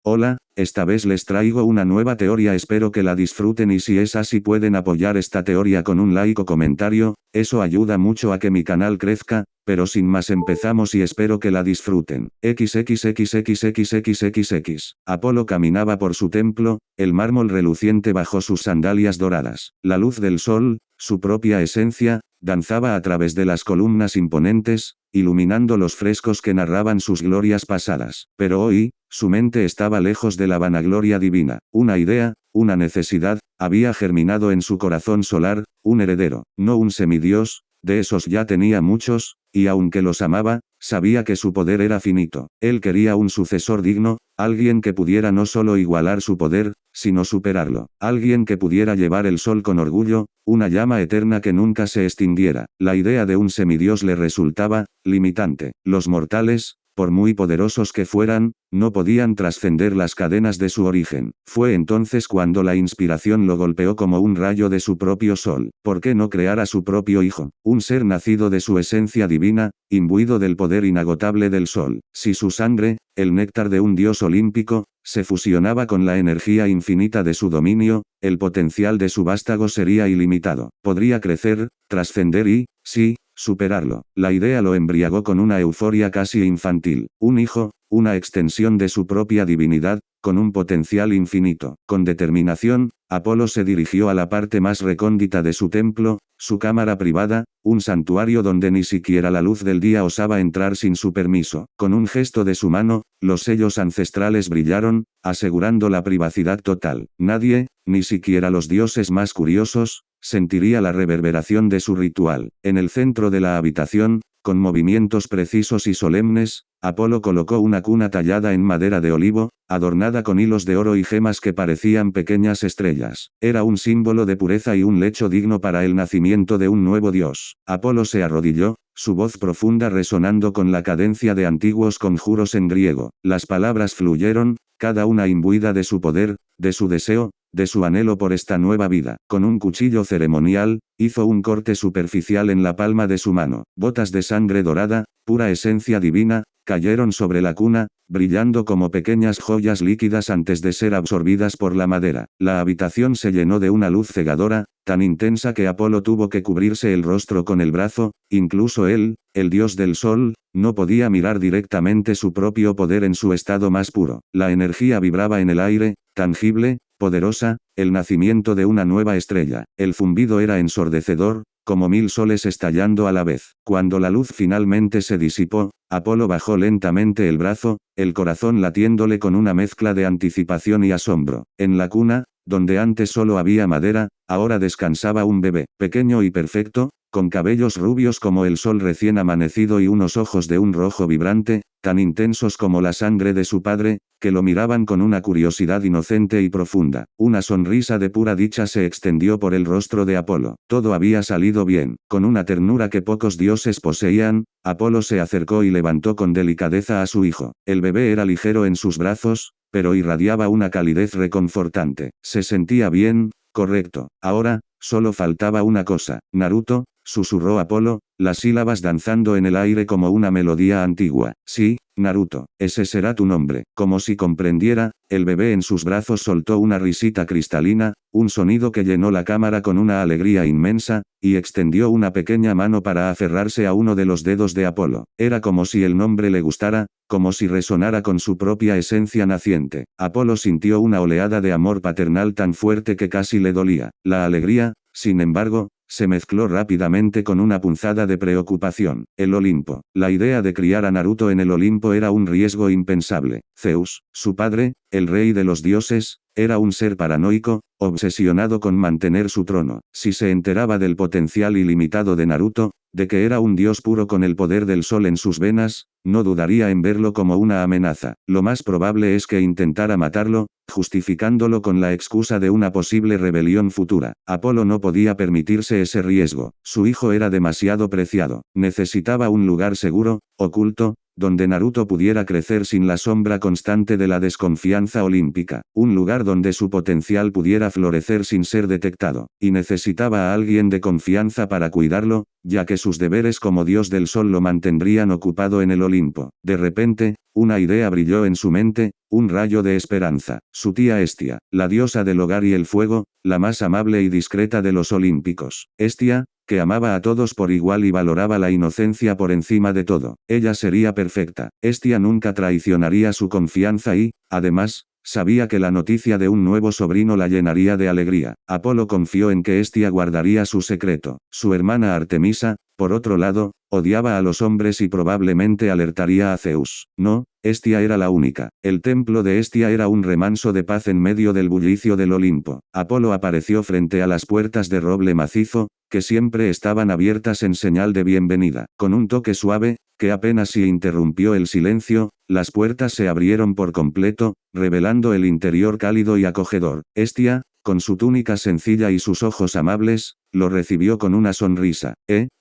Hola, esta vez les traigo una nueva teoría, espero que la disfruten y si es así pueden apoyar esta teoría con un like o comentario, eso ayuda mucho a que mi canal crezca, pero sin más empezamos y espero que la disfruten. XXXXXXXX. Apolo caminaba por su templo, el mármol reluciente bajo sus sandalias doradas. La luz del sol, su propia esencia, danzaba a través de las columnas imponentes, iluminando los frescos que narraban sus glorias pasadas. Pero hoy, su mente estaba lejos de la vanagloria divina. Una idea, una necesidad, había germinado en su corazón solar, un heredero, no un semidios, de esos ya tenía muchos, y aunque los amaba, sabía que su poder era finito. Él quería un sucesor digno, alguien que pudiera no solo igualar su poder, sino superarlo. Alguien que pudiera llevar el sol con orgullo, una llama eterna que nunca se extinguiera. La idea de un semidios le resultaba limitante. Los mortales, por muy poderosos que fueran, no podían trascender las cadenas de su origen. Fue entonces cuando la inspiración lo golpeó como un rayo de su propio sol. ¿Por qué no crear a su propio hijo? Un ser nacido de su esencia divina, imbuido del poder inagotable del sol. Si su sangre, el néctar de un dios olímpico, se fusionaba con la energía infinita de su dominio, el potencial de su vástago sería ilimitado. Podría crecer, trascender y, sí, superarlo. La idea lo embriagó con una euforia casi infantil. Un hijo, una extensión de su propia divinidad, con un potencial infinito. Con determinación, Apolo se dirigió a la parte más recóndita de su templo, su cámara privada, un santuario donde ni siquiera la luz del día osaba entrar sin su permiso. Con un gesto de su mano, los sellos ancestrales brillaron, asegurando la privacidad total. Nadie, ni siquiera los dioses más curiosos, sentiría la reverberación de su ritual. En el centro de la habitación, con movimientos precisos y solemnes, Apolo colocó una cuna tallada en madera de olivo, adornada con hilos de oro y gemas que parecían pequeñas estrellas. Era un símbolo de pureza y un lecho digno para el nacimiento de un nuevo dios. Apolo se arrodilló, su voz profunda resonando con la cadencia de antiguos conjuros en griego. Las palabras fluyeron, cada una imbuida de su poder, de su deseo, de su anhelo por esta nueva vida. Con un cuchillo ceremonial, hizo un corte superficial en la palma de su mano. Gotas de sangre dorada, pura esencia divina, cayeron sobre la cuna, brillando como pequeñas joyas líquidas antes de ser absorbidas por la madera. La habitación se llenó de una luz cegadora, tan intensa que Apolo tuvo que cubrirse el rostro con el brazo, incluso él, el dios del sol, no podía mirar directamente su propio poder en su estado más puro. La energía vibraba en el aire, tangible, poderosa, el nacimiento de una nueva estrella. El zumbido era ensordecedor, como 1000 soles estallando a la vez. Cuando la luz finalmente se disipó, Apolo bajó lentamente el brazo, el corazón latiéndole con una mezcla de anticipación y asombro. En la cuna, donde antes solo había madera, ahora descansaba un bebé, pequeño y perfecto, con cabellos rubios como el sol recién amanecido y unos ojos de un rojo vibrante, tan intensos como la sangre de su padre, que lo miraban con una curiosidad inocente y profunda. Una sonrisa de pura dicha se extendió por el rostro de Apolo. Todo había salido bien. Con una ternura que pocos dioses poseían, Apolo se acercó y levantó con delicadeza a su hijo. El bebé era ligero en sus brazos, pero irradiaba una calidez reconfortante. Se sentía bien, correcto. Ahora, solo faltaba una cosa. Naruto, susurró Apolo, las sílabas danzando en el aire como una melodía antigua. Sí, Naruto, ese será tu nombre. Como si comprendiera, el bebé en sus brazos soltó una risita cristalina, un sonido que llenó la cámara con una alegría inmensa, y extendió una pequeña mano para aferrarse a uno de los dedos de Apolo. Era como si el nombre le gustara, como si resonara con su propia esencia naciente. Apolo sintió una oleada de amor paternal tan fuerte que casi le dolía. La alegría, sin embargo, se mezcló rápidamente con una punzada de preocupación. El Olimpo. La idea de criar a Naruto en el Olimpo era un riesgo impensable. Zeus, su padre, el rey de los dioses, era un ser paranoico, obsesionado con mantener su trono. Si se enteraba del potencial ilimitado de Naruto, de que era un dios puro con el poder del sol en sus venas, no dudaría en verlo como una amenaza. Lo más probable es que intentara matarlo, justificándolo con la excusa de una posible rebelión futura. Apolo no podía permitirse ese riesgo. Su hijo era demasiado preciado. Necesitaba un lugar seguro, oculto, donde Naruto pudiera crecer sin la sombra constante de la desconfianza olímpica. Un lugar donde su potencial pudiera florecer sin ser detectado. Y necesitaba a alguien de confianza para cuidarlo, ya que sus deberes como dios del sol lo mantendrían ocupado en el Olimpo. De repente, una idea brilló en su mente, un rayo de esperanza. Su tía Hestia, la diosa del hogar y el fuego, la más amable y discreta de los olímpicos. Hestia, que amaba a todos por igual y valoraba la inocencia por encima de todo. Ella sería perfecta. Hestia nunca traicionaría su confianza y, además, sabía que la noticia de un nuevo sobrino la llenaría de alegría. Apolo confió en que Hestia guardaría su secreto. Su hermana Artemisa, por otro lado, odiaba a los hombres y probablemente alertaría a Zeus. No, Hestia era la única. El templo de Hestia era un remanso de paz en medio del bullicio del Olimpo. Apolo apareció frente a las puertas de roble macizo, que siempre estaban abiertas en señal de bienvenida. Con un toque suave, que apenas si interrumpió el silencio, las puertas se abrieron por completo, revelando el interior cálido y acogedor. Hestia, con su túnica sencilla y sus ojos amables, lo recibió con una sonrisa.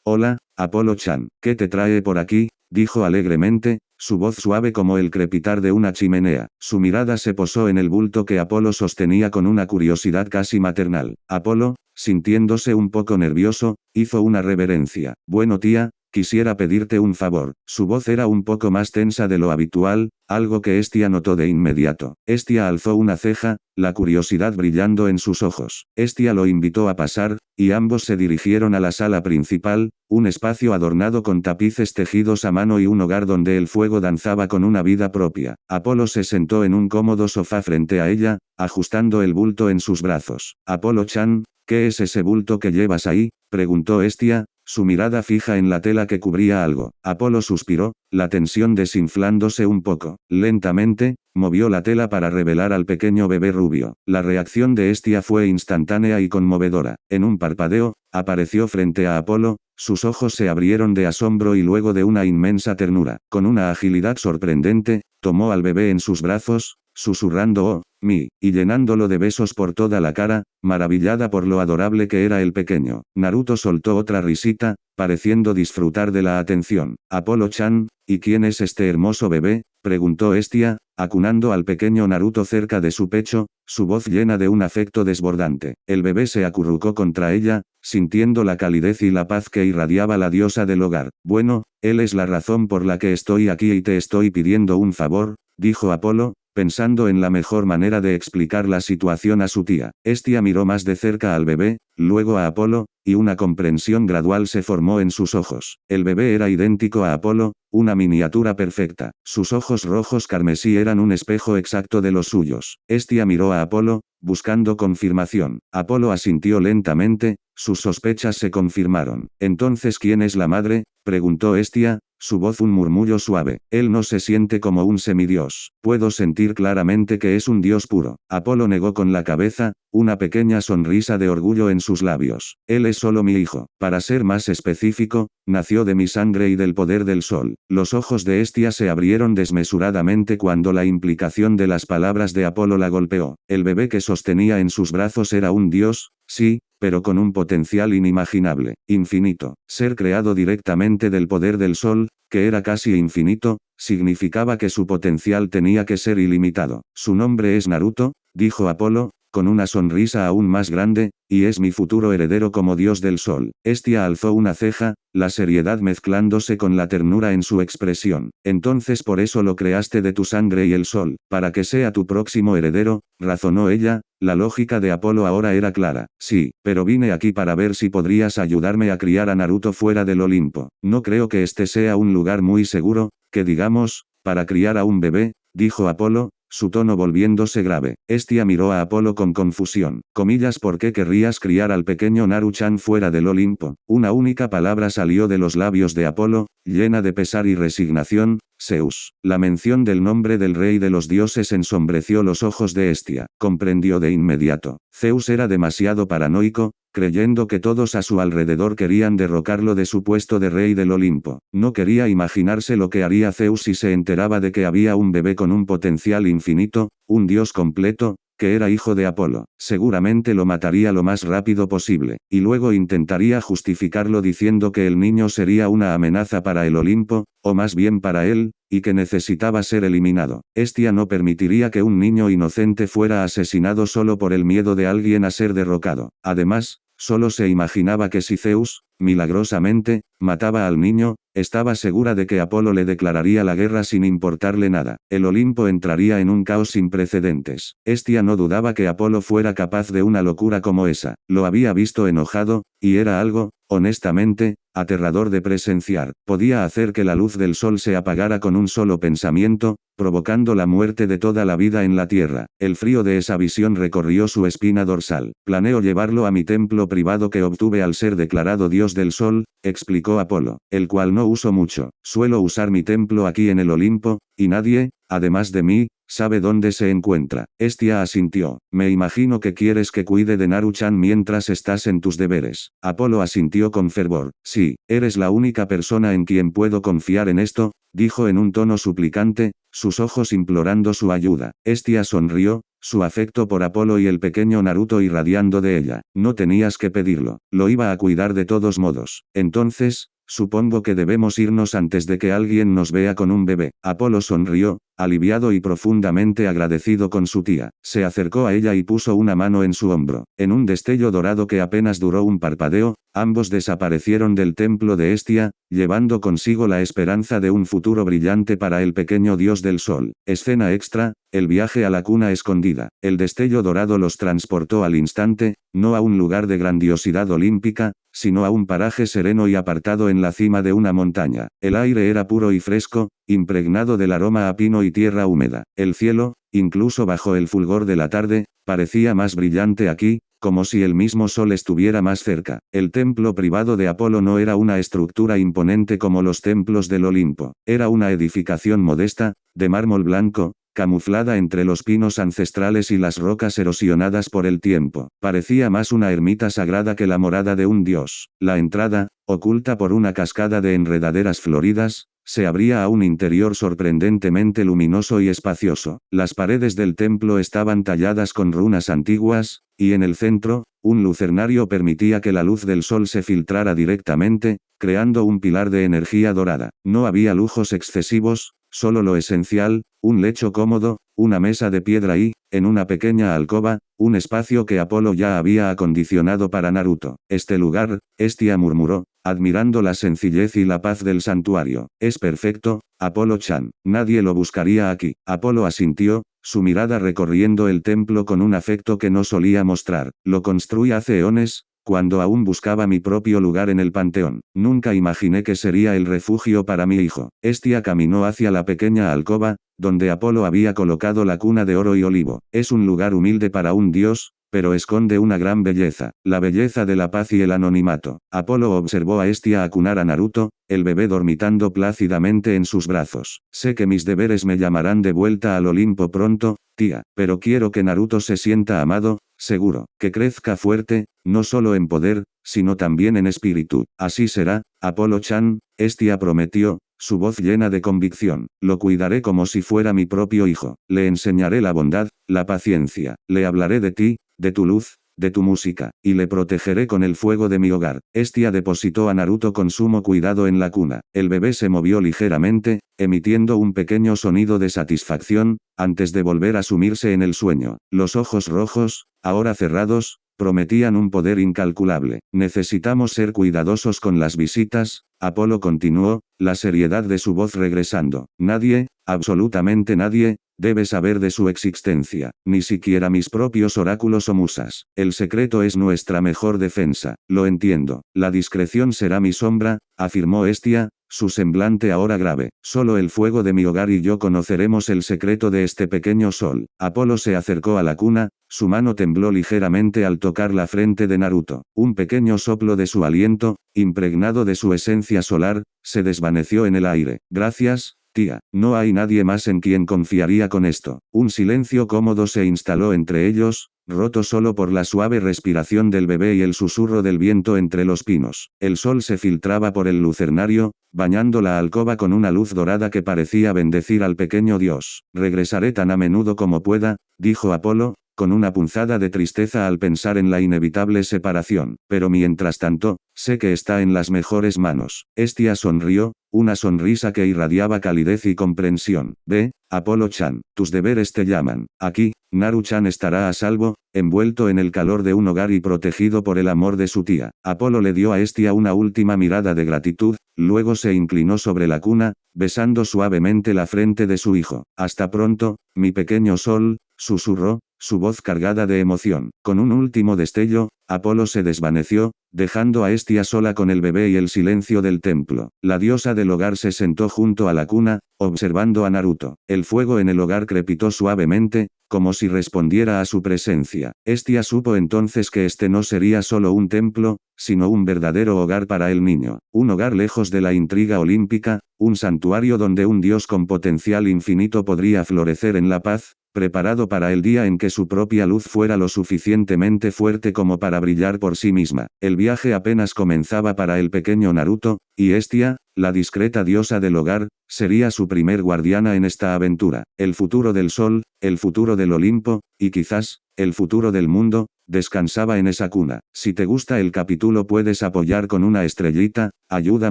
Hola, Apolo-chan. ¿Qué te trae por aquí?, dijo alegremente, su voz suave como el crepitar de una chimenea. Su mirada se posó en el bulto que Apolo sostenía con una curiosidad casi maternal. Apolo, sintiéndose un poco nervioso, hizo una reverencia. Bueno tía, quisiera pedirte un favor. Su voz era un poco más tensa de lo habitual, algo que Hestia notó de inmediato. Hestia alzó una ceja, la curiosidad brillando en sus ojos. Hestia lo invitó a pasar, y ambos se dirigieron a la sala principal, un espacio adornado con tapices tejidos a mano y un hogar donde el fuego danzaba con una vida propia. Apolo se sentó en un cómodo sofá frente a ella, ajustando el bulto en sus brazos. Apolo-chan, ¿qué es ese bulto que llevas ahí?, preguntó Hestia, su mirada fija en la tela que cubría algo. Apolo suspiró, la tensión desinflándose un poco. Lentamente, movió la tela para revelar al pequeño bebé rubio. La reacción de Hestia fue instantánea y conmovedora. En un parpadeo, apareció frente a Apolo, sus ojos se abrieron de asombro y luego de una inmensa ternura. Con una agilidad sorprendente, tomó al bebé en sus brazos, susurrando "oh, mi", y llenándolo de besos por toda la cara, maravillada por lo adorable que era el pequeño. Naruto soltó otra risita, pareciendo disfrutar de la atención. Apolo-chan, ¿y quién es este hermoso bebé?, preguntó Hestia, acunando al pequeño Naruto cerca de su pecho, su voz llena de un afecto desbordante. El bebé se acurrucó contra ella, sintiendo la calidez y la paz que irradiaba la diosa del hogar. Bueno, él es la razón por la que estoy aquí y te estoy pidiendo un favor, dijo Apolo, pensando en la mejor manera de explicar la situación a su tía. Hestia miró más de cerca al bebé, luego a Apolo, y una comprensión gradual se formó en sus ojos. El bebé era idéntico a Apolo, una miniatura perfecta. Sus ojos rojos carmesí eran un espejo exacto de los suyos. Hestia miró a Apolo, buscando confirmación. Apolo asintió lentamente, sus sospechas se confirmaron. Entonces ¿quién es la madre?, preguntó Hestia, su voz un murmullo suave. Él no se siente como un semidios. Puedo sentir claramente que es un dios puro. Apolo negó con la cabeza, una pequeña sonrisa de orgullo en sus labios. Él es solo mi hijo. Para ser más específico, nació de mi sangre y del poder del sol. Los ojos de Hestia se abrieron desmesuradamente cuando la implicación de las palabras de Apolo la golpeó. El bebé que sostenía en sus brazos era un dios, sí, pero con un potencial inimaginable, infinito. Ser creado directamente del poder del sol, que era casi infinito, significaba que su potencial tenía que ser ilimitado. Su nombre es Naruto, dijo Apolo, con una sonrisa aún más grande, y es mi futuro heredero como dios del sol. Hestia alzó una ceja, la seriedad mezclándose con la ternura en su expresión. Entonces por eso lo creaste de tu sangre y el sol, para que sea tu próximo heredero, razonó ella. La lógica de Apolo ahora era clara. Sí, pero vine aquí para ver si podrías ayudarme a criar a Naruto fuera del Olimpo. No creo que este sea un lugar muy seguro, que digamos, para criar a un bebé, dijo Apolo, su tono volviéndose grave. Hestia miró a Apolo con confusión. Comillas, ¿por qué querrías criar al pequeño Naru-chan fuera del Olimpo? Una única palabra salió de los labios de Apolo, llena de pesar y resignación: Zeus. La mención del nombre del rey de los dioses ensombreció los ojos de Hestia. Comprendió de inmediato. Zeus era demasiado paranoico, creyendo que todos a su alrededor querían derrocarlo de su puesto de rey del Olimpo. No quería imaginarse lo que haría Zeus si se enteraba de que había un bebé con un potencial infinito, un dios completo, que era hijo de Apolo. Seguramente lo mataría lo más rápido posible, y luego intentaría justificarlo diciendo que el niño sería una amenaza para el Olimpo, o más bien para él, y que necesitaba ser eliminado. Hestia no permitiría que un niño inocente fuera asesinado solo por el miedo de alguien a ser derrocado. Además, Solo se imaginaba que si Zeus, milagrosamente, mataba al niño, estaba segura de que Apolo le declararía la guerra sin importarle nada. El Olimpo entraría en un caos sin precedentes. Hestia no dudaba que Apolo fuera capaz de una locura como esa. Lo había visto enojado, y era algo, honestamente, aterrador de presenciar. Podía hacer que la luz del sol se apagara con un solo pensamiento, provocando la muerte de toda la vida en la tierra. El frío de esa visión recorrió su espina dorsal. Planeo llevarlo a mi templo privado que obtuve al ser declarado dios del sol, explicó Apolo, el cual no uso mucho. Suelo usar mi templo aquí en el Olimpo, y nadie, además de mí, sabe dónde se encuentra. Hestia asintió. Me imagino que quieres que cuide de Naru-chan mientras estás en tus deberes. Apolo asintió con fervor. Sí, eres la única persona en quien puedo confiar en esto, dijo en un tono suplicante, sus ojos implorando su ayuda. Hestia sonrió, su afecto por Apolo y el pequeño Naruto irradiando de ella. No tenías que pedirlo. Lo iba a cuidar de todos modos. Entonces, supongo que debemos irnos antes de que alguien nos vea con un bebé. Apolo sonrió, aliviado y profundamente agradecido con su tía. Se acercó a ella y puso una mano en su hombro. En un destello dorado que apenas duró un parpadeo, ambos desaparecieron del templo de Hestia, llevando consigo la esperanza de un futuro brillante para el pequeño dios del sol. Escena extra, el viaje a la cuna escondida. El destello dorado los transportó al instante, no a un lugar de grandiosidad olímpica, sino a un paraje sereno y apartado en la cima de una montaña. El aire era puro y fresco, impregnado del aroma a pino y tierra húmeda. El cielo, incluso bajo el fulgor de la tarde, parecía más brillante aquí, como si el mismo sol estuviera más cerca. El templo privado de Apolo no era una estructura imponente como los templos del Olimpo. Era una edificación modesta, de mármol blanco, camuflada entre los pinos ancestrales y las rocas erosionadas por el tiempo. Parecía más una ermita sagrada que la morada de un dios. La entrada, oculta por una cascada de enredaderas floridas, se abría a un interior sorprendentemente luminoso y espacioso. Las paredes del templo estaban talladas con runas antiguas, y en el centro, un lucernario permitía que la luz del sol se filtrara directamente, creando un pilar de energía dorada. No había lujos excesivos, solo lo esencial, un lecho cómodo, una mesa de piedra y, en una pequeña alcoba, un espacio que Apolo ya había acondicionado para Naruto. Este lugar, Hestia murmuró, admirando la sencillez y la paz del santuario. Es perfecto, Apolo-chan. Nadie lo buscaría aquí. Apolo asintió, su mirada recorriendo el templo con un afecto que no solía mostrar. Lo construí hace eones, cuando aún buscaba mi propio lugar en el panteón. Nunca imaginé que sería el refugio para mi hijo. Hestia caminó hacia la pequeña alcoba, donde Apolo había colocado la cuna de oro y olivo. Es un lugar humilde para un dios, pero esconde una gran belleza, la belleza de la paz y el anonimato. Apolo observó a Hestia acunar a Naruto, el bebé dormitando plácidamente en sus brazos. Sé que mis deberes me llamarán de vuelta al Olimpo pronto, tía, pero quiero que Naruto se sienta amado, seguro, que crezca fuerte, no solo en poder, sino también en espíritu. Así será, Apolo-chan, Hestia prometió, su voz llena de convicción. Lo cuidaré como si fuera mi propio hijo. Le enseñaré la bondad, la paciencia. Le hablaré de ti, de tu luz, de tu música, y le protegeré con el fuego de mi hogar. Hestia depositó a Naruto con sumo cuidado en la cuna. El bebé se movió ligeramente, emitiendo un pequeño sonido de satisfacción, antes de volver a sumirse en el sueño. Los ojos rojos, ahora cerrados, prometían un poder incalculable. Necesitamos ser cuidadosos con las visitas, Apolo continuó, la seriedad de su voz regresando. Nadie, absolutamente nadie, debe saber de su existencia, ni siquiera mis propios oráculos o musas. El secreto es nuestra mejor defensa. Lo entiendo. La discreción será mi sombra, afirmó Hestia, su semblante ahora grave. Solo el fuego de mi hogar y yo conoceremos el secreto de este pequeño sol. Apolo se acercó a la cuna, su mano tembló ligeramente al tocar la frente de Naruto. Un pequeño soplo de su aliento, impregnado de su esencia solar, se desvaneció en el aire. Gracias, tía. No hay nadie más en quien confiaría con esto. Un silencio cómodo se instaló entre ellos, roto solo por la suave respiración del bebé y el susurro del viento entre los pinos. El sol se filtraba por el lucernario, bañando la alcoba con una luz dorada que parecía bendecir al pequeño dios. Regresaré tan a menudo como pueda, dijo Apolo, con una punzada de tristeza al pensar en la inevitable separación. Pero mientras tanto, sé que está en las mejores manos. Hestia sonrió, una sonrisa que irradiaba calidez y comprensión. Ve, Apolo-chan, tus deberes te llaman. Aquí, Naru-chan estará a salvo, envuelto en el calor de un hogar y protegido por el amor de su tía. Apolo le dio a Hestia una última mirada de gratitud, luego se inclinó sobre la cuna, besando suavemente la frente de su hijo. Hasta pronto, mi pequeño sol, susurró, su voz cargada de emoción. Con un último destello, Apolo se desvaneció, dejando a Hestia sola con el bebé y el silencio del templo. La diosa del hogar se sentó junto a la cuna, observando a Naruto. El fuego en el hogar crepitó suavemente, como si respondiera a su presencia. Hestia supo entonces que este no sería solo un templo, sino un verdadero hogar para el niño. Un hogar lejos de la intriga olímpica, un santuario donde un dios con potencial infinito podría florecer en la paz, preparado para el día en que su propia luz fuera lo suficientemente fuerte como para brillar por sí misma. El viaje apenas comenzaba para el pequeño Naruto, y Hestia, la discreta diosa del hogar, sería su primer guardiana en esta aventura. El futuro del sol, el futuro del Olimpo, y quizás, el futuro del mundo, descansaba en esa cuna. Si te gusta el capítulo puedes apoyar con una estrellita, ayuda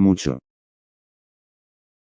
mucho.